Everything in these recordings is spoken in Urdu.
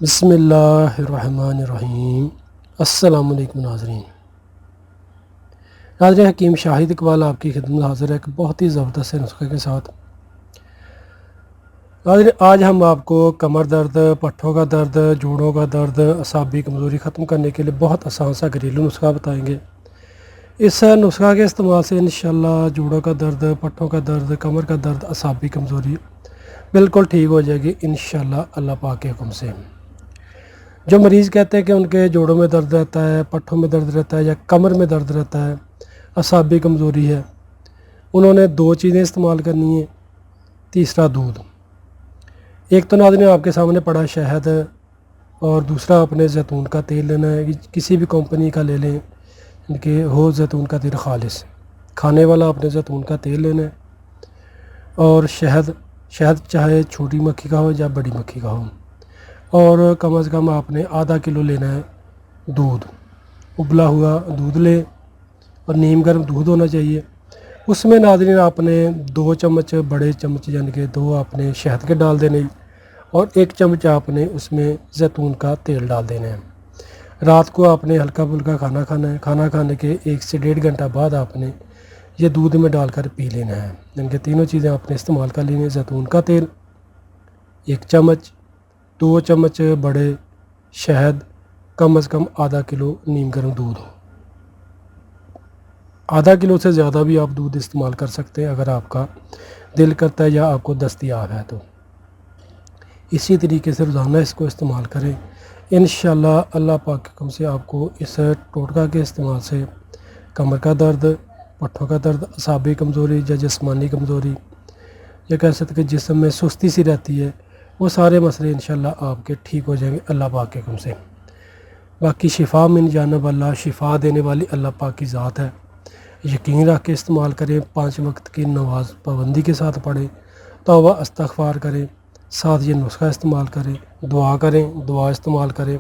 بسم اللہ الرحمن الرحیم۔ السلام علیکم ناظرین۔ حکیم شاہد اقبال آپ کی خدمت حاضر ہے ایک بہت ہی زبردست نسخے کے ساتھ۔ آج ہم آپ کو کمر درد، پٹھوں کا درد، جوڑوں کا درد، اعصابی کمزوری ختم کرنے کے لیے بہت آسان سا گھریلو نسخہ بتائیں گے۔ اس نسخہ کے استعمال سے انشاءاللہ جوڑوں کا درد، پٹھوں کا درد، کمر کا درد، اعصابی کمزوری بالکل ٹھیک ہو جائے گی انشاءاللہ اللہ پاک کے حکم سے۔ جو مریض کہتے ہیں کہ ان کے جوڑوں میں درد رہتا ہے، پٹھوں میں درد رہتا ہے یا کمر میں درد رہتا ہے، اعصابی کمزوری ہے، انہوں نے دو چیزیں استعمال کرنی ہیں۔ تیسرا دودھ، ایک تو ناظرین آپ کے سامنے پڑا شہد، اور دوسرا اپنے زیتون کا تیل لینا ہے، کسی بھی کمپنی کا لے لیں کہ ہو زیتون کا تیل خالص کھانے والا، اپنے زیتون کا تیل لینا ہے، اور شہد چاہے چھوٹی مکھی کا ہو یا بڑی مکھی کا ہو، اور کم از کم آپ نے آدھا کلو لینا ہے دودھ، ابلا ہوا دودھ لیں اور نیم گرم دودھ ہونا چاہیے۔ اس میں ناظرین آپ نے 2 چمچ بڑے چمچ یعنی کہ 2 آپ نے شہد کے ڈال دینے، اور 1 چمچ آپ نے اس میں زیتون کا تیل ڈال دینا ہے۔ رات کو آپ نے ہلکا پھلکا کھانا کھانا ہے، کھانا کھانے کے 1 سے 1.5 گھنٹہ بعد آپ نے یہ دودھ میں ڈال کر پی لینا ہے۔ یعنی کہ تینوں چیزیں آپ نے استعمال کر لینی ہیں، زیتون کا تیل 1 چمچ، 2 چمچ بڑے شہد، کم از کم آدھا کلو نیم گرم دودھ ہو۔ آدھا کلو سے زیادہ بھی آپ دودھ استعمال کر سکتے ہیں اگر آپ کا دل کرتا ہے یا آپ کو دستیاب ہے تو۔ اسی طریقے سے روزانہ اس کو استعمال کریں، انشاءاللہ اللہ پاک کے حکم سے آپ کو اس ٹوٹکا کے استعمال سے کمر کا درد، پٹھوں کا درد، اعصابی کمزوری یا جسمانی کمزوری، یا کہہ سکتے کہ جسم میں سستی سی رہتی ہے، وہ سارے مسئلے انشاءاللہ آپ کے ٹھیک ہو جائیں گے اللہ پاک کے حکم سے۔ باقی شفا من جانب اللہ، شفا دینے والی اللہ پاک کی ذات ہے، یقین رکھ کے استعمال کریں، 5 وقت کی نماز پابندی کے ساتھ پڑھیں، توبہ استغفار کریں، ساتھ یہ نسخہ استعمال کریں، دعا کریں، دعا استعمال کریں،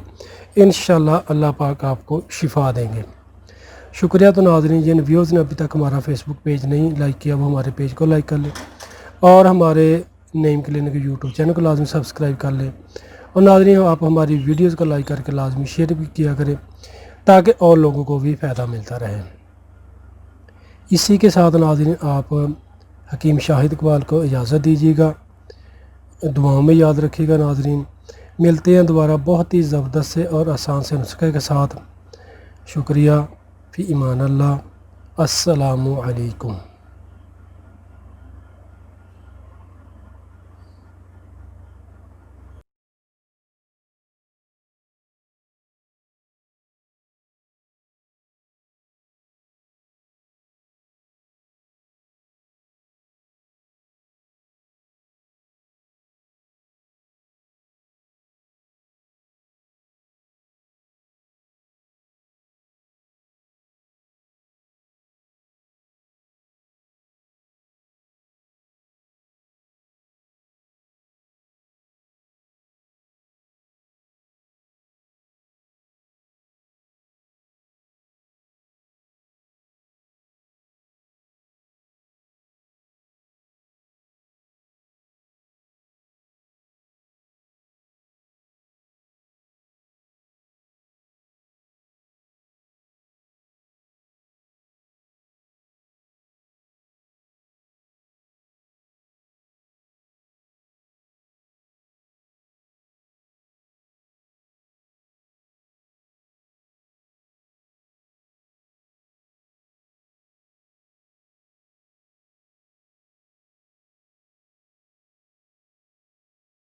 انشاءاللہ اللہ پاک آپ کو شفا دیں گے۔ شکریہ۔ تو ناظرین جن ویوز نے ابھی تک ہمارا فیس بک پیج نہیں لائک کیا وہ ہمارے پیج کو لائک کر لیں، اور ہمارے نیم کلینک یوٹیوب چینل کو لازمی سبسکرائب کر لیں، اور ناظرین آپ ہماری ویڈیوز کو لائک کر کے لازمی شیئر بھی کیا کریں تاکہ اور لوگوں کو بھی فائدہ ملتا رہے۔ اسی کے ساتھ ناظرین آپ حکیم شاہد اقبال کو اجازت دیجیے گا، دعاؤں میں یاد رکھیے گا ناظرین۔ ملتے ہیں دوبارہ بہت ہی زبردست سے اور آسان سے نسخے کے ساتھ۔ شکریہ، فی امان اللہ، السلام علیکم۔